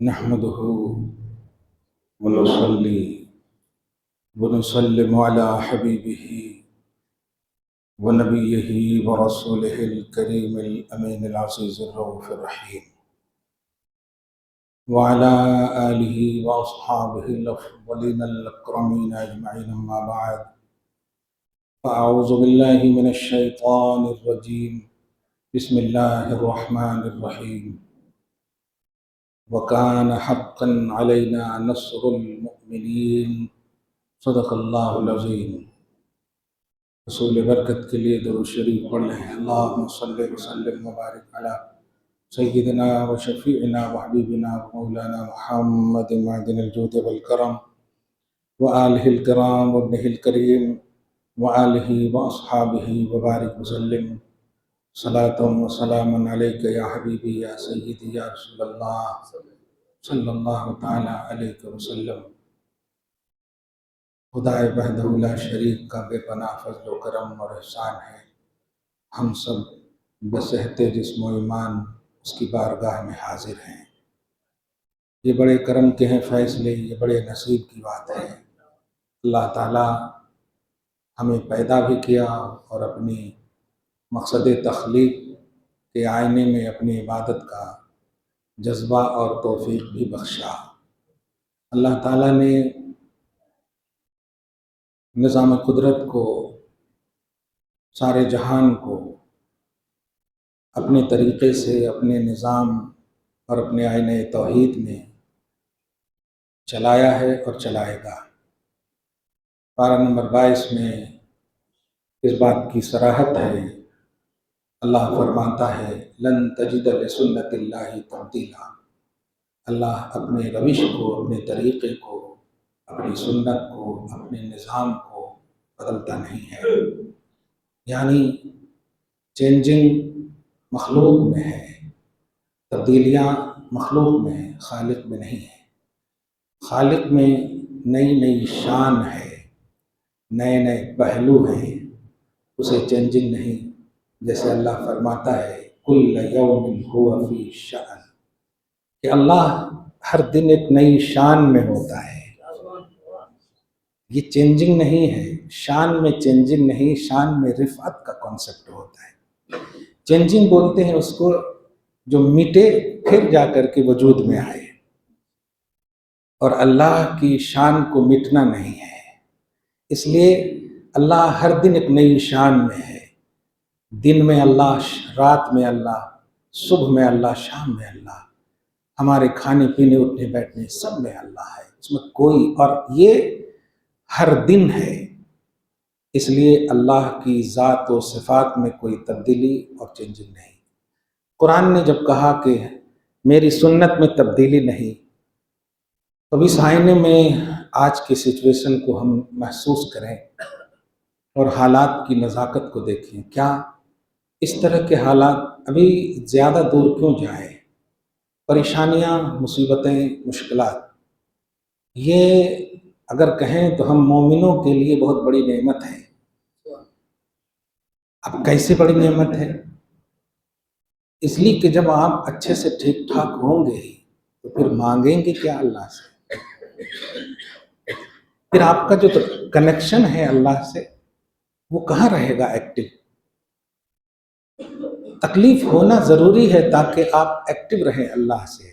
نحمده ونصلي ونسلم على حبيبه ونبيه ورسوله الكريم الأمين العزيز الرؤوف الرحيم وعلى آله وأصحابه الأفضلين الأكرمين أجمعين. أما بعد، فأعوذ بالله من الشيطان الرجيم. بسم الله الرحمن الرحيم. وكان حقا علينا نصر المؤمنين. صدق اللہ العظیم. رسول برکت کے لیے درود شریف پڑھ لیں. اللہم صلی وسلم وبارک علی سیدنا و شفیعنا و حبیبنا و مولانا محمد معدن الجود والکرم و آلہ الکرام و ابنہ الکریم و آلہ و اصحابہ وبارک وسلم. صلاۃ و سلام علیک یا حبیبی یا سیدی یا رسول اللہ صلی اللہ تعالی علیہ وسلم. خدائے وحدہ لا شریک کا بے پناہ فضل و کرم اور احسان ہے. ہم سب بصحت جسم و ایمان اس کی بارگاہ میں حاضر ہیں. یہ بڑے کرم کے ہیں فیصلے، یہ بڑے نصیب کی بات ہے. اللہ تعالیٰ ہمیں پیدا بھی کیا اور اپنی مقصد تخلیق کے آئینے میں اپنی عبادت کا جذبہ اور توفیق بھی بخشا. اللہ تعالیٰ نے نظام قدرت کو، سارے جہان کو اپنے طریقے سے، اپنے نظام اور اپنے آئین توحید میں چلایا ہے اور چلائے گا. پارہ نمبر 22 میں اس بات کی صراحت ہے. اللہ فرماتا ہے لن تجد لسنت اللہ تبدیلا. اللہ اپنے روش کو، اپنے طریقے کو، اپنی سنت کو، اپنے نظام کو بدلتا نہیں ہے. یعنی چینجنگ مخلوق میں ہے، تبدیلیاں مخلوق میں ہیں، خالق میں نہیں ہے. خالق میں نئی نئی شان ہے، نئے نئے پہلو ہیں، اسے چینجنگ نہیں. جیسے اللہ فرماتا ہے کل یوم هو فی شأن، کہ اللہ ہر دن ایک نئی شان میں ہوتا ہے. یہ چینجنگ نہیں ہے، شان میں چینجنگ نہیں، شان میں رفعت کا کانسیپٹ ہوتا ہے. چینجنگ بولتے ہیں اس کو جو مٹے پھر جا کر کے وجود میں آئے، اور اللہ کی شان کو مٹنا نہیں ہے. اس لیے اللہ ہر دن ایک نئی شان میں ہے. دن میں اللہ، رات میں اللہ، صبح میں اللہ، شام میں اللہ. ہمارے کھانے پینے، اٹھنے بیٹھنے سب میں اللہ ہے. اس میں کوئی، اور یہ ہر دن ہے. اس لیے اللہ کی ذات و صفات میں کوئی تبدیلی اور چینجنگ نہیں. قرآن نے جب کہا کہ میری سنت میں تبدیلی نہیں، تو اس آئینے میں آج کی سچویشن کو ہم محسوس کریں اور حالات کی نزاکت کو دیکھیں. کیا اس طرح کے حالات ابھی زیادہ دور کیوں جائیں؟ پریشانیاں، مصیبتیں، مشکلات، یہ اگر کہیں تو ہم مومنوں کے لیے بہت بڑی نعمت ہے. اب کیسے بڑی نعمت ہے؟ اس لیے کہ جب آپ اچھے سے ٹھیک ٹھاک ہوں گے ہی تو پھر مانگیں گے کیا اللہ سے؟ پھر آپ کا جو کنیکشن ہے اللہ سے وہ کہاں رہے گا ایکٹیو؟ تکلیف ہونا ضروری ہے تاکہ آپ ایکٹیو رہیں اللہ سے.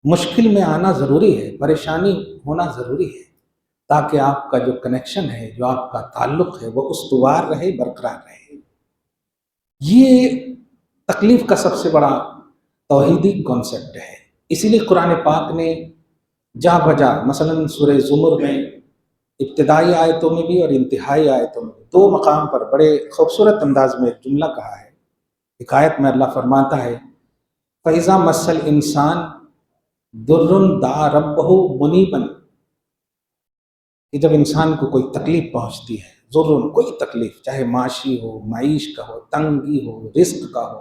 مشکل میں آنا ضروری ہے، پریشانی ہونا ضروری ہے تاکہ آپ کا جو کنیکشن ہے، جو آپ کا تعلق ہے، وہ استوار رہے، برقرار رہے. یہ تکلیف کا سب سے بڑا توحیدی کانسیپٹ ہے. اسی لیے قرآن پاک نے جا بجا، مثلا سورہ زمر میں ابتدائی آیتوں میں بھی اور انتہائی آیتوں میں دو مقام پر بڑے خوبصورت انداز میں ایک جملہ کہا ہے. ایک آیت میں اللہ فرماتا ہے فَإِذَا مَسَّ الْإِنسَانَ ضُرٌّ دَعَا رَبَّهُ مُنِيبًا، کہ جب انسان کو کوئی تکلیف پہنچتی ہے، ضرور کوئی تکلیف، چاہے معاشی ہو، معیش کا ہو، تنگی ہو، رزق کا ہو،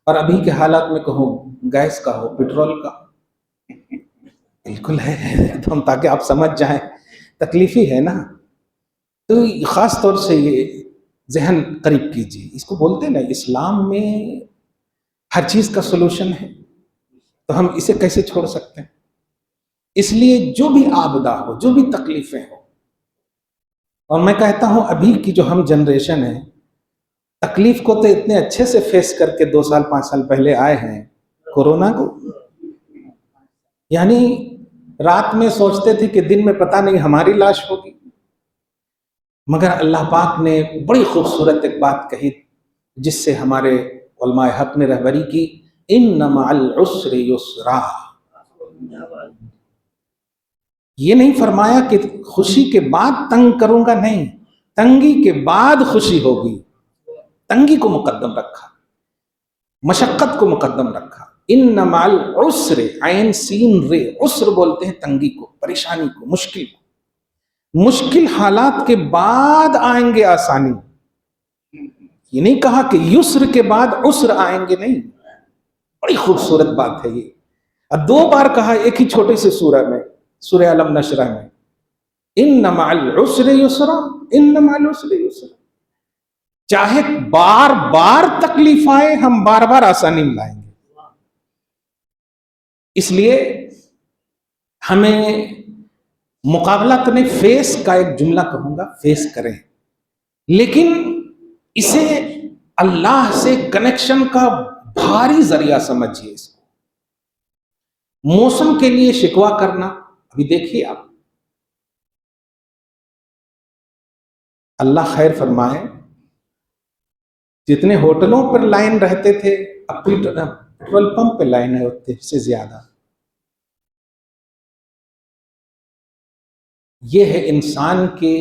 اور ابھی کے حالات میں کہوں گیس کا ہو، پیٹرول کا، بالکل ہے تو ہم تاکہ آپ سمجھ جائیں تکلیف ہی ہے نا. تو خاص طور سے یہ ذہن قریب کیجیے. اس کو بولتے ہیں نا، اسلام میں ہر چیز کا سلوشن ہے. تو ہم اسے کیسے چھوڑ سکتے ہیں؟ اس لیے جو بھی آبدہ ہو، جو بھی تکلیفیں ہوں، اور میں کہتا ہوں ابھی کی جو ہم جنریشن ہے، تکلیف کو تو اتنے اچھے سے فیس کر کے 2 سال 5 سال پہلے آئے ہیں، کورونا کو یعنی رات میں سوچتے تھے کہ دن میں پتہ نہیں ہماری لاش ہوگی، مگر اللہ پاک نے بڑی خوبصورت ایک بات کہی جس سے ہمارے علماء حق نے رہبری کی، ان مع العسر یسرا۔ یہ نہیں فرمایا کہ خوشی کے بعد تنگ کروں گا، نہیں، تنگی کے بعد خوشی ہوگی، تنگی کو مقدم رکھا، مشقت کو مقدم رکھا۔ ان مع العسر، عین سین رے، عسر بولتے ہیں تنگی کو، پریشانی کو، مشکل کو۔ مشکل حالات کے بعد آئیں گے آسانی۔ یہ نہیں کہا کہ یسر کے بعد عسر آئیں گے، نہیں، بڑی خوبصورت بات ہے یہ، اور 2 بار کہا ایک ہی چھوٹے سے سورہ میں، سورہ علم نشرہ میں، ان مع العسر یسرا، ان مع العسر یسرا۔ چاہے بار بار تکلیف آئے، ہم بار بار آسانی ملائیں گے۔ اس لیے ہمیں مقابلہ کرنے، فیس کا ایک جملہ کہوں گا، فیس کریں، لیکن اسے اللہ سے کنیکشن کا بھاری ذریعہ سمجھیے۔ اس کو موسم کے لیے شکوہ کرنا، ابھی دیکھیے آپ، اللہ خیر فرمائے، جتنے ہوٹلوں پر لائن رہتے تھے، اب پیٹرول پمپ پہ لائن ہوتے سے زیادہ۔ یہ ہے انسان کے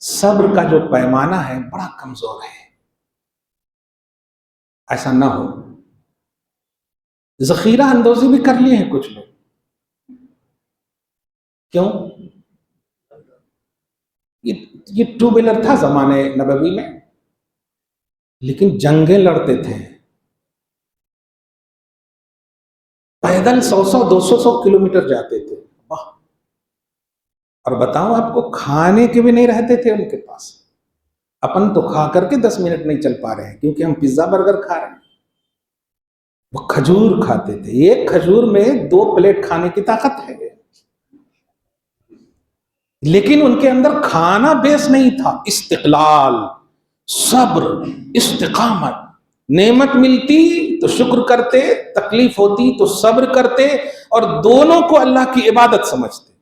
صبر کا جو پیمانہ ہے، بڑا کمزور ہے۔ ایسا نہ ہو، ذخیرہ اندوزی بھی کر لیے ہیں کچھ لوگ، کیوں؟ یہ 2 ویلر تھا زمانے نبوی میں، لیکن جنگیں لڑتے تھے، پیدل 100 200 کلومیٹر جاتے تھے، اور بتاؤں آپ کو، کھانے کے بھی نہیں رہتے تھے ان کے پاس۔ اپن تو کھا کر کے 10 منٹ نہیں چل پا رہے ہیں کیونکہ ہم پیزا برگر کھا رہے ہیں، وہ کھجور کھاتے تھے، ایک کھجور میں 2 پلیٹ کھانے کی طاقت ہے، لیکن ان کے اندر کھانا بیس نہیں تھا، استقلال، صبر، استقامت۔ نعمت ملتی تو شکر کرتے، تکلیف ہوتی تو صبر کرتے، اور دونوں کو اللہ کی عبادت سمجھتے۔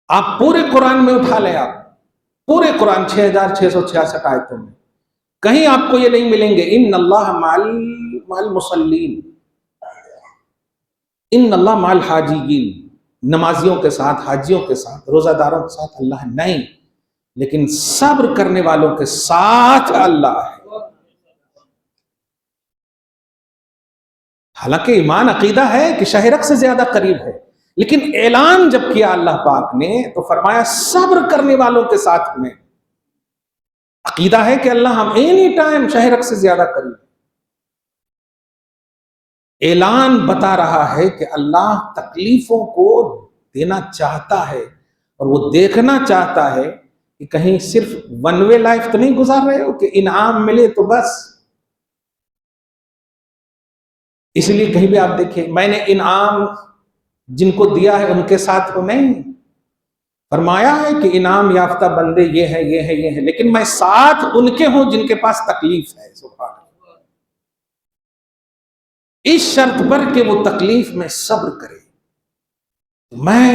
آپ پورے قرآن میں اٹھا لیں، آپ پورے قرآن 6666 آیتوں میں کہیں آپ کو یہ نہیں ملیں گے ان اللہ مع المصلین، ان اللہ مع الحاجین، نمازیوں کے ساتھ، حاجیوں کے ساتھ، روزہ داروں کے ساتھ اللہ نہیں، لیکن صبر کرنے والوں کے ساتھ اللہ ہے۔ حالانکہ ایمان عقیدہ ہے کہ شہ رگ سے زیادہ قریب ہے، لیکن اعلان جب کیا اللہ پاک نے تو فرمایا صبر کرنے والوں کے ساتھ میں۔ عقیدہ ہے کہ اللہ ہم اینی ٹائم شہ رگ سے زیادہ قریب ہے۔ اعلان بتا رہا ہے کہ اللہ تکلیفوں کو دینا چاہتا ہے، اور وہ دیکھنا چاہتا ہے کہ کہیں صرف ون وے لائف تو نہیں گزار رہے ہو کہ انعام ملے تو بس۔ اس لیے کہیں بھی آپ دیکھیں، میں نے انعام جن کو دیا ہے ان کے ساتھ ہو نہیں، فرمایا ہے کہ انعام یافتہ بندے یہ ہے، یہ ہے، یہ ہے، لیکن میں ساتھ ان کے ہوں جن کے پاس تکلیف ہے۔ سبحان اللہ، اس شرط پر کہ وہ تکلیف میں صبر کرے، میں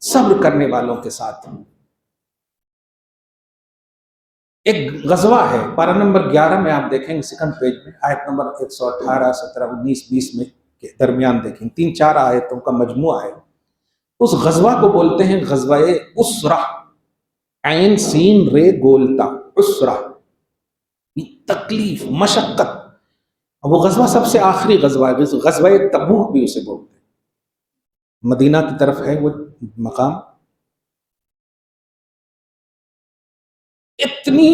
صبر کرنے والوں کے ساتھ ہوں۔ ایک غزوہ ہے، پارہ نمبر 11 میں آپ دیکھیں گے، سیکنڈ پیج میں، آیت نمبر 118 17 19 20 میں کے درمیان دیکھیں، 3-4 آیتوں کا مجموعہ ہے۔ اس غزوہ کو بولتے ہیں غزوہ اسرہ، عین سین رے گولتا، اسرہ، تکلیف، مشقت۔ وہ غزوہ سب سے آخری غزوہ ہے، غزوہ تبوک بھی اسے بولتے ہیں، مدینہ کی طرف ہے وہ مقام۔ اتنی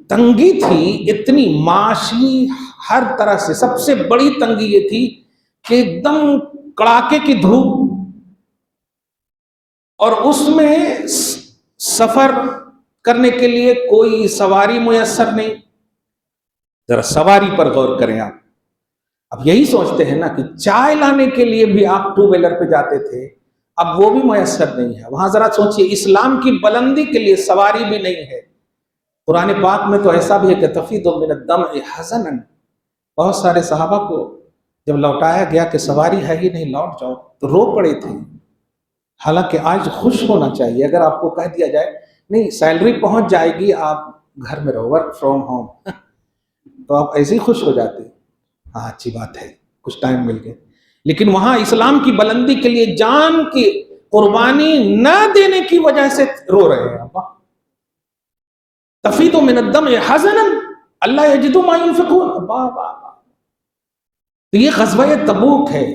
تنگی تھی، اتنی معاشی ہر طرح سے، سب سے بڑی تنگی یہ تھی کہ ایک دم کڑاکے کی دھوپ، اور اس میں سفر کرنے کے لیے کوئی سواری میسر نہیں۔ ذرا سواری پر غور کریں آپ، اب یہی سوچتے ہیں نا کہ چائے لانے کے لیے بھی آپ ٹو ویلر پہ جاتے تھے، اب وہ بھی میسر نہیں ہے وہاں. ذرا سوچئے، اسلام کی بلندی کے لیے سواری بھی نہیں ہے. قرآن پاک میں تو ایسا بھی ہے کہ تفیض من الدمع حزنا، بہت سارے صحابہ کو جب لوٹایا گیا کہ سواری ہے ہی نہیں، لوٹ جاؤ، تو رو پڑے تھے. حالانکہ آج خوش ہونا چاہیے. اگر آپ کو کہہ دیا جائے نہیں سیلری پہنچ جائے گی، آپ گھر میں رہو، ورک فرام ہوم، تو آپ ایسے ہی خوش ہو جاتے. ہاں اچھی بات ہے، کچھ ٹائم مل گیا. لیکن وہاں اسلام کی بلندی کے لیے جان کی قربانی نہ دینے کی وجہ سے رو رہے ہیں. تفیض من الدمع حزنا الا یجدوا ما ينفقون. تو یہ غزوہ تبوک ہے،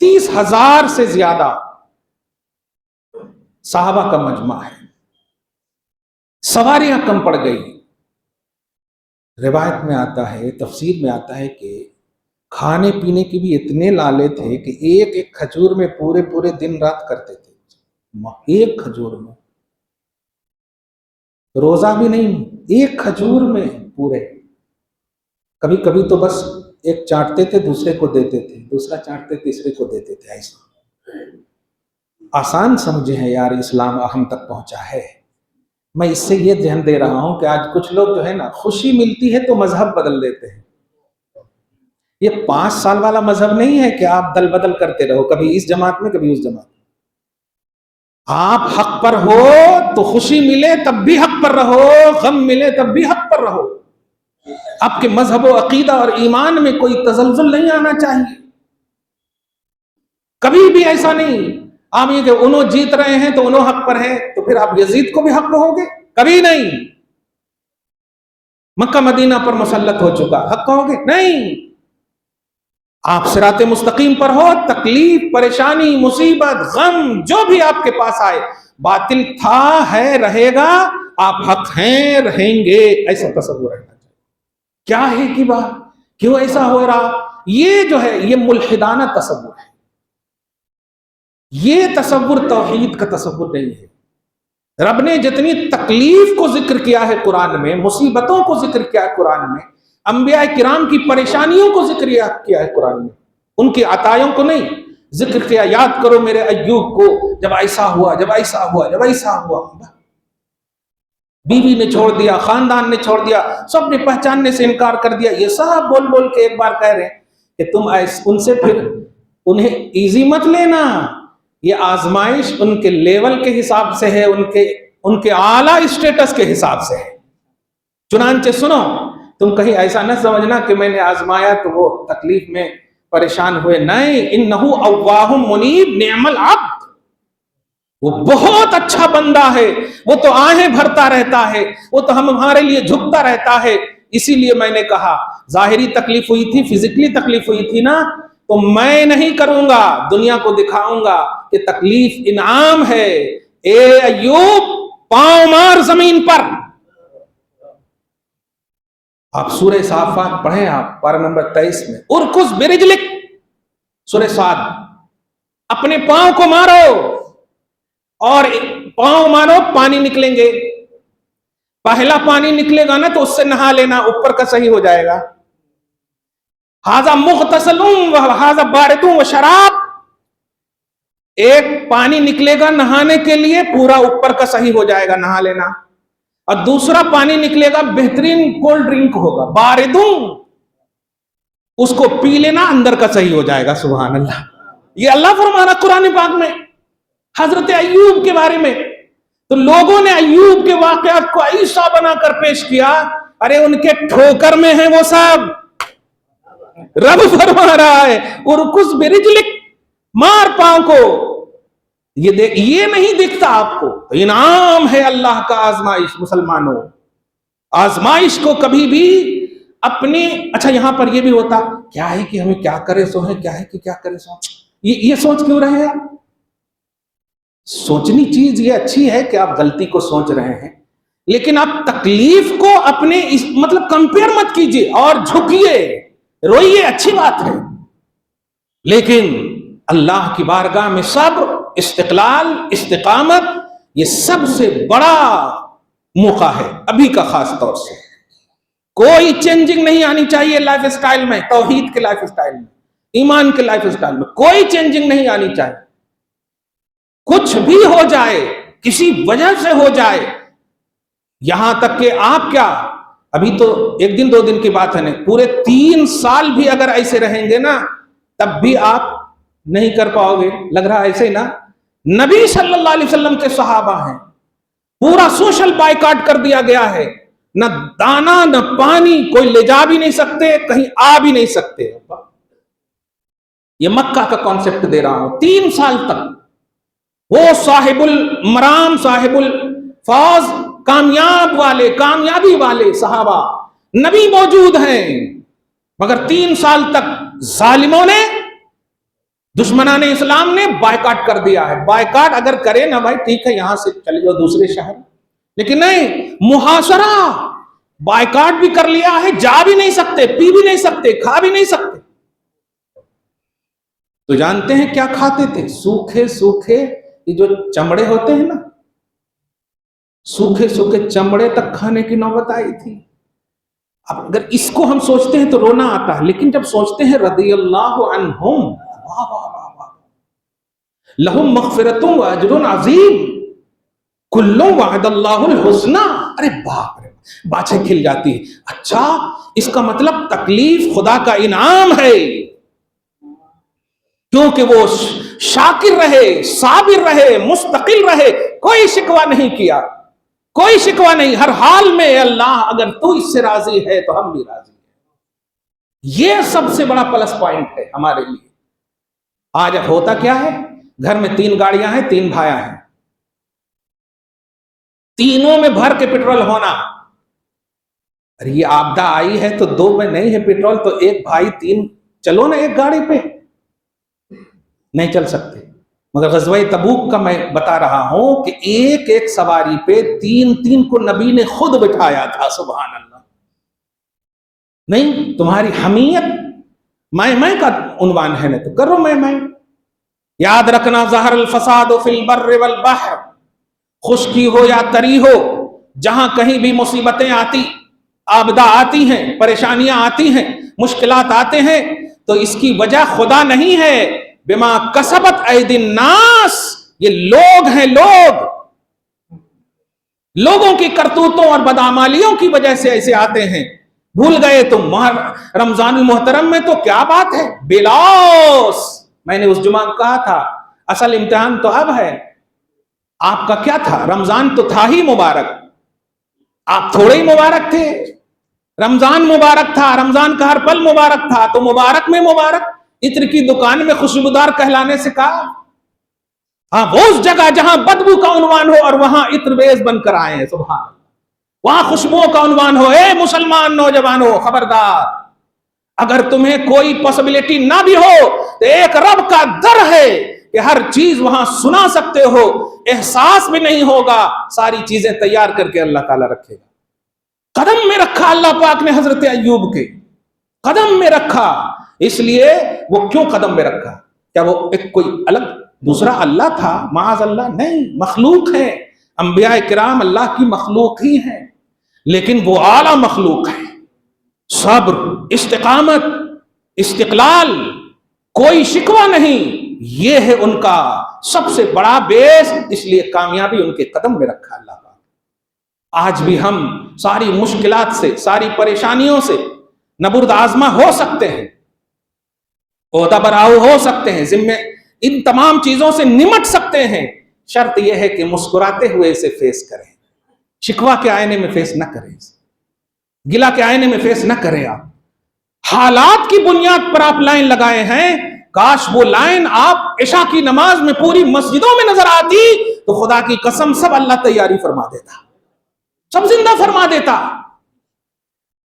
30,000 سے زیادہ صحابہ کا مجمع ہے. سواریاں کم پڑ گئی. روایت میں آتا ہے، تفسیر میں آتا ہے کہ کھانے پینے کی بھی اتنے لالے تھے کہ ایک ایک کھجور میں پورے پورے دن رات کرتے تھے. ایک کھجور میں، روزہ بھی نہیں، ایک کھجور میں پورے. کبھی کبھی تو بس ایک چاٹتے تھے دوسرے کو دیتے تھے، دوسرا چاٹتے تیسرے کو دیتے تھے. ایسا آسان سمجھے ہیں یار، اسلام ہم تک پہنچا ہے. میں اس سے یہ ذہن دے رہا ہوں کہ آج کچھ لوگ جو ہے نا، خوشی ملتی ہے تو مذہب بدل دیتے ہیں. یہ 5 سال والا مذہب نہیں ہے کہ آپ دل بدل کرتے رہو، کبھی اس جماعت میں کبھی اس جماعت میں. آپ حق پر ہو تو خوشی ملے تب بھی حق پر رہو، غم ملے تب بھی حق پر رہو. آپ کے مذہب و عقیدہ اور ایمان میں کوئی تزلزل نہیں آنا چاہیے. کبھی بھی ایسا نہیں آپ یہ کہ انہوں جیت رہے ہیں تو انہوں حق پر ہیں تو پھر آپ یزید کو بھی حق پہ ہوگے، کبھی نہیں. مکہ مدینہ پر مسلط ہو چکا، حق کہو گے؟ نہیں. آپ صراط مستقیم پر ہو، تکلیف، پریشانی، مصیبت، غم جو بھی آپ کے پاس آئے، باطل تھا، ہے، رہے گا، آپ حق ہیں، رہیں گے، ایسا تصور رہنا چاہیے. کیا ہے کی بات، کیوں ایسا ہو رہا؟ یہ جو ہے یہ ملحدانہ تصور ہے. یہ تصور توحید کا تصور نہیں ہے. رب نے جتنی تکلیف کو ذکر کیا ہے قرآن میں، مصیبتوں کو ذکر کیا ہے قرآن میں، انبیاء کرام کی پریشانیوں کو ذکر کیا ہے قرآن میں، ان کی عطایوں کو نہیں ذکر کیا. یاد کرو میرے ایوب کو، جب ایسا ہوا، جب ایسا ہوا، جب ایسا ہوا. بیوی نے چھوڑ دیا، خاندان نے چھوڑ دیا، سب نے پہچاننے سے انکار کر دیا. یہ سب بول بول کے ایک بار کہہ رہے ہیں کہ تم ان سے پھر انہیں ایزی مت لینا. یہ آزمائش ان کے لیول کے حساب سے ہے، ان کے اعلیٰ اسٹیٹس کے حساب سے ہے. چنانچہ سنو، تم کہیں ایسا نہ سمجھنا کہ میں نے آزمایا تو وہ تکلیف میں پریشان ہوئے. نہیں، انہو اوواہ منیب نعم العبد، وہ بہت اچھا بندہ ہے، وہ تو آہیں بھرتا رہتا ہے، وہ تو ہمارے لیے جھکتا رہتا ہے. اسی لیے میں نے کہا ظاہری تکلیف ہوئی تھی، فزیکلی تکلیف ہوئی تھی نا، تو میں نہیں کروں گا، دنیا کو دکھاؤں گا کہ تکلیف انعام ہے. اے ایوب پاؤں مار زمین پر. آپ سورہ صافات پڑھیں، آپ پارہ نمبر 23 میں، ارکض برجلک، سورہ صاد، اپنے پاؤں کو مارو، اور پاؤں مارو پانی نکلیں گے. پہلا پانی نکلے گا نا تو اس سے نہا لینا، اوپر کا صحیح ہو جائے گا. ھذا مغتسل وھذا بارد وشراب، ایک پانی نکلے گا نہانے کے لیے، پورا اوپر کا صحیح ہو جائے گا، نہا لینا. اور دوسرا پانی نکلے گا بہترین کولڈ ڈرنک ہوگا، باردوں، اس کو پی لینا، اندر کا صحیح ہو جائے گا. سبحان اللہ. یہ اللہ فرمانا قرآن پاک میں حضرت ایوب کے بارے میں. تو لوگوں نے ایوب کے واقعات کو ایسا بنا کر پیش کیا، ارے ان کے ٹھوکر میں ہیں وہ سب. رب فرما رہا ہے ارکض برجلک، مار پاؤں کو. یہ دیکھ، یہ نہیں دکھتا آپ کو، انعام ہے اللہ کا آزمائش. مسلمانوں، آزمائش کو کبھی بھی اپنے، اچھا یہاں پر یہ بھی ہوتا کیا ہے کہ ہمیں کیا کرے سو ہے، کیا ہے کہ کیا کرے سو، یہ سوچ کیوں رہے ہیں آپ؟ سوچنی چیز یہ اچھی ہے کہ آپ غلطی کو سوچ رہے ہیں، لیکن آپ تکلیف کو اپنے مطلب کمپیئر مت کیجئے اور جھکیے، روئیے، اچھی بات ہے، لیکن اللہ کی بارگاہ میں صبر، استقلال، استقامت، یہ سب سے بڑا موقع ہے ابھی کا. خاص طور سے کوئی چینجنگ نہیں آنی چاہیے لائف سٹائل میں، توحید کے لائف سٹائل میں. ایمان کے لائف اسٹائل میں کوئی چینجنگ نہیں آنی چاہیے. کچھ بھی ہو جائے, کسی وجہ سے ہو جائے, یہاں تک کہ آپ کیا, ابھی تو 1 دن 2 دن کی بات ہے نہیں, پورے 3 سال بھی اگر ایسے رہیں گے نا تب بھی آپ نہیں کر پاؤ گے. لگ رہا ایسے ہی نا. نبی صلی اللہ علیہ وسلم کے صحابہ ہیں, پورا سوشل بائیکاٹ کر دیا گیا ہے, نہ دانا نہ پانی کوئی لے جا بھی نہیں سکتے, کہیں آ بھی نہیں سکتے. یہ مکہ کا کانسیپٹ دے رہا ہوں. 3 سال تک وہ صاحب المرام, صاحب الفوز, کامیابی والے صحابہ نبی موجود ہیں, مگر 3 سال تک ظالموں نے, دشمنان اسلام نے بائیکاٹ کر دیا ہے. بائیکاٹ اگر کرے نا بھائی ٹھیک ہے, یہاں سے چلے جاؤ دوسرے شہر, لیکن نہیں, محاصرہ, بائیکاٹ بھی کر لیا ہے, جا بھی نہیں سکتے, پی بھی نہیں سکتے, کھا بھی نہیں سکتے. تو جانتے ہیں کیا کھاتے تھے؟ سوکھے سوکھے یہ جو چمڑے ہوتے ہیں نا, سوکھے سوکھے چمڑے تک کھانے کی نوبت آئی تھی. اب اگر اس کو ہم سوچتے ہیں تو رونا آتا ہے, لیکن جب سوچتے ہیں رضی اللہ عنہم لہم مغفرۃ و اجر عظیم کل وعد اللہ الحسنی, ارے باپ رے, باتیں کھل جاتی ہے. اچھا, اس کا مطلب تکلیف خدا کا انعام ہے, کیونکہ وہ شاکر رہے, صابر رہے, مستقل رہے, کوئی شکوہ نہیں کیا, کوئی شکوہ نہیں. ہر حال میں اللہ اگر تو اس سے راضی ہے تو ہم بھی راضی ہیں. یہ سب سے بڑا پلس پوائنٹ ہے ہمارے لیے. آج ہوتا کیا ہے, گھر میں 3 گاڑیاں ہیں, 3 بھائیاں ہیں, تینوں میں بھر کے پیٹرول ہونا. ارے یہ آپدہ آئی ہے تو 2 میں نہیں ہے پیٹرول, تو ایک بھائی 3 چلو نا ایک گاڑی پہ, نہیں چل سکتے. مگر غزوہ تبوک کا میں بتا رہا ہوں کہ ایک ایک سواری پہ 3 کو نبی نے خود بٹھایا تھا. سبحان اللہ. نہیں, تمہاری حمیت میں کا عنوان ہے نا, تو کرو میں. یاد رکھنا, ظہر الفساد فی البر والبحر, خشکی ہو یا تری ہو, جہاں کہیں بھی مصیبتیں آتی, آبدہ آتی ہیں, پریشانیاں آتی ہیں, مشکلات آتے ہیں, تو اس کی وجہ خدا نہیں ہے, بما کسبت ایدی الناس, یہ لوگ ہیں, لوگوں کی کرتوتوں اور بدعمالیوں کی وجہ سے ایسے آتے ہیں. بھول گئے تم رمضان المحترم میں تو کیا بات ہے, بلاس, میں نے اس جمعہ کہا تھا اصل امتحان تو اب ہے. آپ کا کیا تھا, رمضان تو تھا ہی مبارک, آپ تھوڑے ہی مبارک تھے. رمضان مبارک تھا, رمضان کا ہر پل مبارک تھا, تو مبارک میں مبارک. عطر کی دکان میں خوشبودار کہلانے سے کہا, ہاں وہ اس جگہ جہاں بدبو کا عنوان ہو اور وہاں عطر بیز بن کر آئے ہیں. سبحان اللہ, وہاں خوشبوؤں کا عنوان ہو. اے مسلمان نوجوانوں, خبردار, اگر تمہیں کوئی پاسبلٹی نہ بھی ہو تو ایک رب کا در ہے کہ ہر چیز وہاں سنا سکتے ہو, احساس بھی نہیں ہوگا, ساری چیزیں تیار کر کے اللہ تعالیٰ رکھے گا. قدم میں رکھا اللہ پاک نے حضرت ایوب کے, قدم میں رکھا. اس لیے وہ کیوں قدم میں رکھا, کیا وہ ایک کوئی الگ دوسرا اللہ تھا؟ معاذ اللہ, نہیں, مخلوق ہے. انبیاء کرام اللہ کی مخلوق ہی ہیں, لیکن وہ اعلیٰ مخلوق ہے. صبر, استقامت, استقلال, کوئی شکوہ نہیں, یہ ہے ان کا سب سے بڑا بیس. اس لیے کامیابی ان کے قدم میں رکھا اللہ کا. آج بھی ہم ساری مشکلات سے, ساری پریشانیوں سے نبرد آزما ہو سکتے ہیں, عہدہ براؤ ہو سکتے ہیں, ذمے ان تمام چیزوں سے نمٹ سکتے ہیں. شرط یہ ہے کہ مسکراتے ہوئے اسے فیس کریں, شکوہ کے آئینے میں فیس نہ کریں, گلا کے آئینے میں فیس نہ کریں. آپ حالات کی بنیاد پر آپ لائن لگائے ہیں, کاش وہ لائن آپ عشاء کی نماز میں پوری مسجدوں میں نظر آتی تو خدا کی قسم سب اللہ تیاری فرما دیتا, سب زندہ فرما دیتا.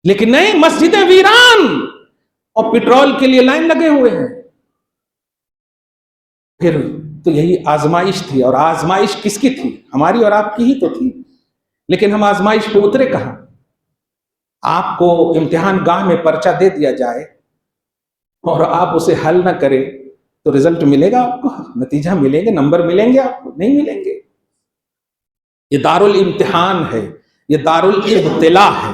لیکن نہیں, مسجدیں ویران اور پیٹرول کے لیے لائن لگے ہوئے ہیں. پھر تو یہی آزمائش تھی, اور آزمائش کس کی تھی؟ ہماری اور آپ کی ہی تو تھی. لیکن ہم آزمائش پہ اترے کہاں؟ آپ کو امتحان گاہ میں پرچہ دے دیا جائے اور آپ اسے حل نہ کریں تو رزلٹ ملے گا آپ کو, نتیجہ ملیں گے, نمبر ملیں گے آپ کو؟ نہیں ملیں گے. یہ دار الامتحان ہے, یہ دار الابتلاء ہے.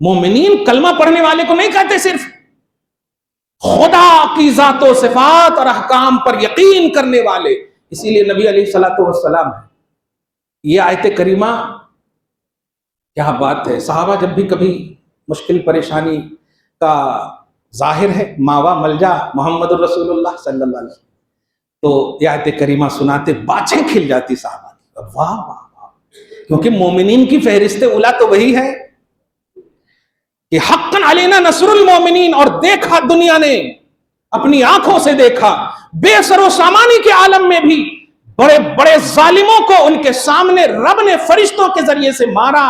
مومنین کلمہ پڑھنے والے کو نہیں کہتے صرف، خدا کی ذات و صفات اور احکام پر یقین کرنے والے. اسی لیے نبی علیہ الصلوۃ والسلام یہ آیت کریمہ، کیا بات ہے. صحابہ جب بھی کبھی مشکل پریشانی کا ظاہر ہے ماوا ملجا محمد الرسول اللہ صلی اللہ علیہ وسلم، تو یہ آیت کریمہ سناتے باچھیں کھل جاتی صحابہ کی. واہ واہ واہ، کیونکہ مومنین کی فہرست اولا تو وہی ہے کہ حقاً علینا نصر المومنین. اور دیکھا دنیا نے، اپنی آنکھوں سے دیکھا، بے سر و سامانی کے عالم میں بھی بڑے بڑے ظالموں کو ان کے سامنے رب نے فرشتوں کے ذریعے سے مارا،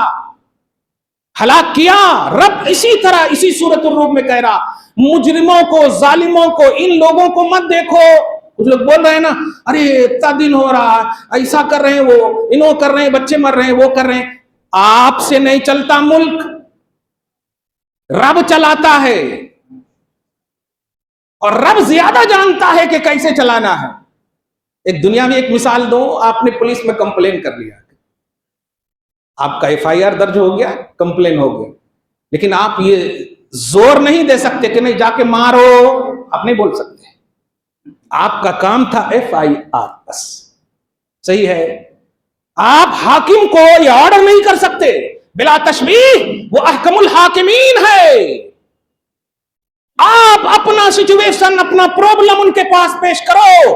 ہلاک کیا. رب اسی طرح اسی سورۃ الروم میں کہہ رہا، مجرموں کو، ظالموں کو، ان لوگوں کو مت دیکھو. کچھ لوگ بول رہے ہیں نا، ارے اتنا دن ہو رہا، ایسا کر رہے ہیں، وہ انہوں کر رہے ہیں، بچے مر رہے ہیں، وہ کر رہے ہیں. آپ سے نہیں چلتا ملک، رب چلاتا ہے، اور رب زیادہ جانتا ہے کہ کیسے چلانا ہے. ایک دنیا میں ایک مثال دو، آپ نے پولیس میں کمپلین کر لیا، آپ کا ایف آئی آر درج ہو گیا، کمپلین ہو گیا، لیکن آپ یہ زور نہیں دے سکتے کہ نہیں جا کے مارو، آپ نہیں بول سکتے. آپ کا کام تھا ایف آئی آر بس، صحیح ہے. آپ حاکم کو یہ آرڈر نہیں کر سکتے، بلا تشبیہ وہ احکم الحاکمین ہے. آپ اپنا سچویشن، اپنا پرابلم ان کے پاس پیش کرو،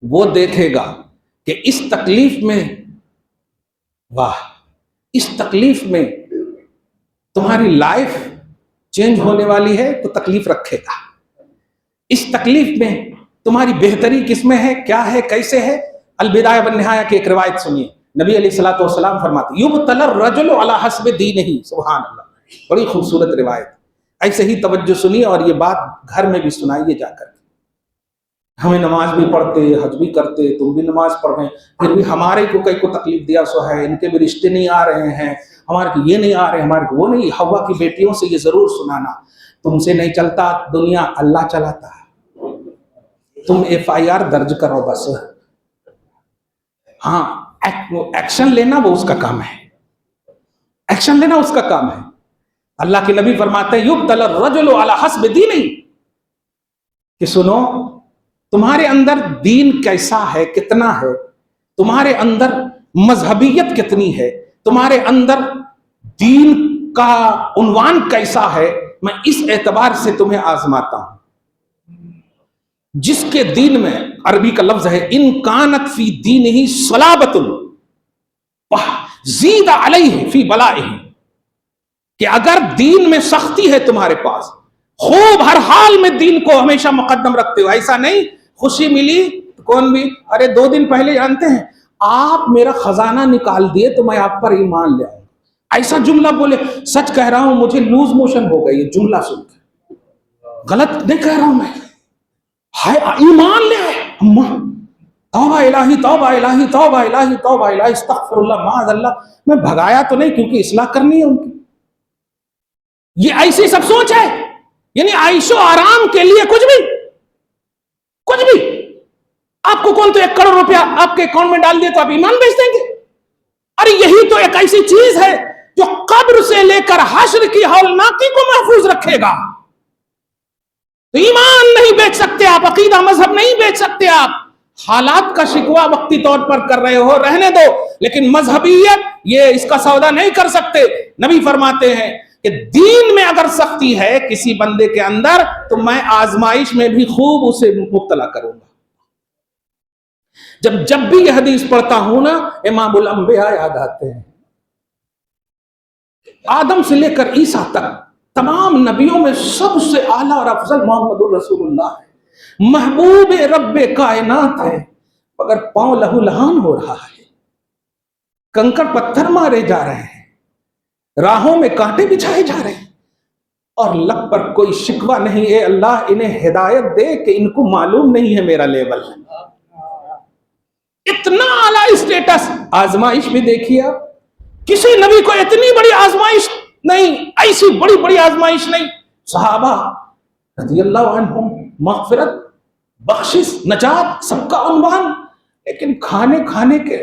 وہ دیکھے گا کہ اس تکلیف میں، واہ، اس تکلیف میں تمہاری لائف چینج ہونے والی ہے تو تکلیف رکھے گا. اس تکلیف میں تمہاری بہتری کس میں ہے، کیا ہے، کیسے ہے. البدایہ والنہایہ کی ایک روایت سنیے، نبی علیہ الصلوۃ والسلام فرماتے یبتلی الرجل علی حسب دینہ. سبحان اللہ، بڑی خوبصورت روایت. ایسے ہی توجہ سنیے اور یہ بات گھر میں بھی سنائیے جا کر. ہمیں نماز بھی پڑھتے، حج بھی کرتے، تم بھی نماز پڑھ رہے ہیں، پھر بھی ہمارے کو کئی کو تکلیف دیا سو ہے، ان کے بھی رشتے نہیں آ رہے ہیں، ہمارے کو یہ نہیں آ رہے، ہمارے کو وہ نہیں. حوا کی بیٹیوں سے یہ ضرور سنانا، تم سے نہیں چلتا دنیا، اللہ چلاتا ہے. تم ایف آئی آر درج کرو بس. ہاں، ایکشن لینا وہ اس کا کام ہے، ایکشن لینا اس کا کام ہے. اللہ کے نبی فرماتے ہیں یبتلی الرجل علی حسب دینہ، کہ سنو تمہارے اندر دین کیسا ہے، کتنا ہے، تمہارے اندر مذہبیت کتنی ہے، تمہارے اندر دین کا عنوان کیسا ہے، میں اس اعتبار سے تمہیں آزماتا ہوں. جس کے دین میں، عربی کا لفظ ہے ان کانت فی دینہ صلابۃ زید علیہ فی بلائہ، کہ اگر دین میں سختی ہے تمہارے پاس، خوب ہر حال میں دین کو ہمیشہ مقدم رکھتے ہو، ایسا نہیں خوشی ملی کون بھی، ارے 2 دن پہلے جانتے ہیں آپ میرا خزانہ نکال دیے تو میں آپ پر ایمان لے آؤں، ایسا جملہ بولے. سچ کہہ رہا ہوں، مجھے لوز موشن ہو گئی یہ جملہ سن کے، غلط نہیں کہہ رہا ہوں میں، ہائے ایمان لے آئے، توبہ الہی توبہ الہی توبہ الہی توبہ الہی استغفر اللہ معاذ اللہ. میں بھگایا تو نہیں، کیونکہ اصلاح کرنی ہے ان کی. یہ ایسی سب سوچ ہے، یعنی عیش و آرام کے لیے کچھ بھی آپ کو کون تو 1 کروڑ روپیہ آپ کے اکاؤنٹ میں ڈال دے تو آپ ایمان بیچ دیں گے؟ ارے یہی تو ایک ایسی چیز ہے جو قبر سے لے کر حشر کی ہولناکی کو محفوظ رکھے گا. تو ایمان نہیں بیچ سکتے آپ، عقیدہ مذہب نہیں بیچ سکتے آپ. حالات کا شکوہ وقتی طور پر کر رہے ہو رہنے دو، لیکن مذہبیت یہ اس کا سودا نہیں کر سکتے. نبی فرماتے ہیں کہ دین میں اگر سختی ہے کسی بندے کے اندر تو میں آزمائش میں بھی خوب اسے مبتلا کروں گا. جب بھی یہ حدیث پڑھتا ہوں نا، امام الانبیاء یاد آتے ہیں. آدم سے لے کر عیسیٰ تک تمام نبیوں میں سب سے اعلیٰ اور افضل محمد الرسول اللہ ہے، محبوب رب کائنات ہے، مگر پاؤں لہو لہان ہو رہا ہے، کنکر پتھر مارے جا رہے ہیں، راہوں میں کانٹے بچھائے جا رہے ہیں، اور لب پر کوئی شکوہ نہیں. اے اللہ انہیں ہدایت دے کہ ان کو معلوم نہیں ہے میرا لیول. اتنا اعلیٰ اسٹیٹس. آزمائش بھی دیکھیے آپ، کسی نبی کو اتنی بڑی آزمائش نہیں، ایسی بڑی بڑی آزمائش نہیں. صحابہ رضی اللہ عنہم مغفرت، بخشش، نجات سب کا عنوان، لیکن کھانے کے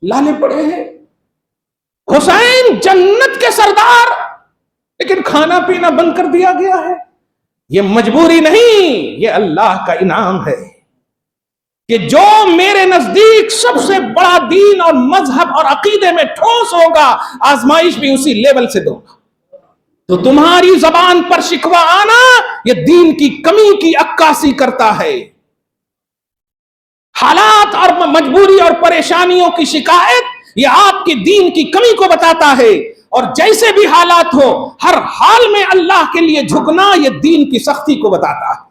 لالے پڑے ہیں. حسین جنت کے سردار، لیکن کھانا پینا بند کر دیا گیا ہے. یہ مجبوری نہیں، یہ اللہ کا انعام ہے کہ جو میرے نزدیک سب سے بڑا دین اور مذہب اور عقیدے میں ٹھوس ہوگا، آزمائش بھی اسی لیول سے دوں گا. تو تمہاری زبان پر شکوہ آنا یہ دین کی کمی کی عکاسی کرتا ہے. حالات اور مجبوری اور پریشانیوں کی شکایت یہ آپ کی دین کی کمی کو بتاتا ہے. اور جیسے بھی حالات ہو، ہر حال میں اللہ کے لیے جھکنا یہ دین کی سختی کو بتاتا ہے.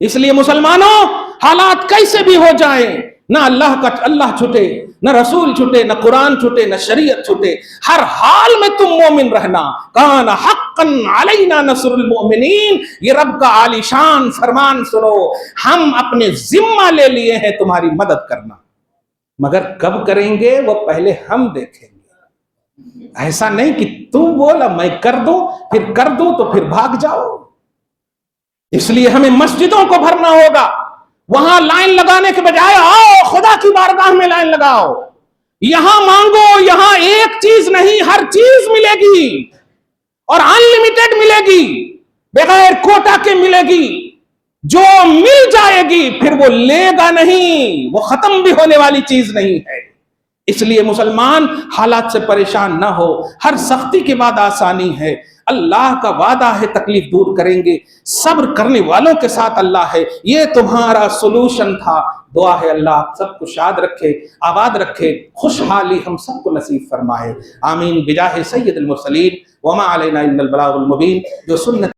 اس لیے مسلمانوں، حالات کیسے بھی ہو جائیں، نہ اللہ چھٹے، نہ رسول چھٹے، نہ قرآن چھٹے، نہ شریعت چھٹے، ہر حال میں تم مومن رہنا. کان حقا علینا نصر المؤمنین، یہ رب کا عالی شان فرمان سنو، ہم اپنے ذمہ لے لیے ہیں تمہاری مدد کرنا، مگر کب کریں گے وہ پہلے ہم دیکھیں گے. ایسا نہیں کہ تم بولا میں کر دوں، پھر کر دوں تو پھر بھاگ جاؤ. اس لیے ہمیں مسجدوں کو بھرنا ہوگا. وہاں لائن لگانے کے بجائے آؤ خدا کی بارگاہ میں لائن لگاؤ. یہاں مانگو، یہاں ایک چیز نہیں ہر چیز ملے گی، اور انلمیٹڈ ملے گی، بغیر کوٹا کے ملے گی. جو مل جائے گی پھر وہ لے گا نہیں، وہ ختم بھی ہونے والی چیز نہیں ہے. اس لیے مسلمان حالات سے پریشان نہ ہو، ہر سختی کے بعد آسانی ہے. اللہ کا وعدہ ہے تکلیف دور کریں گے، صبر کرنے والوں کے ساتھ اللہ ہے. یہ تمہارا سولوشن تھا. دعا ہے اللہ آپ سب کو شاد رکھے، آباد رکھے، خوشحالی ہم سب کو نصیب فرمائے. آمین بجاہ سید المرسلین وما علینا الا البلاغ المبین. جو سنت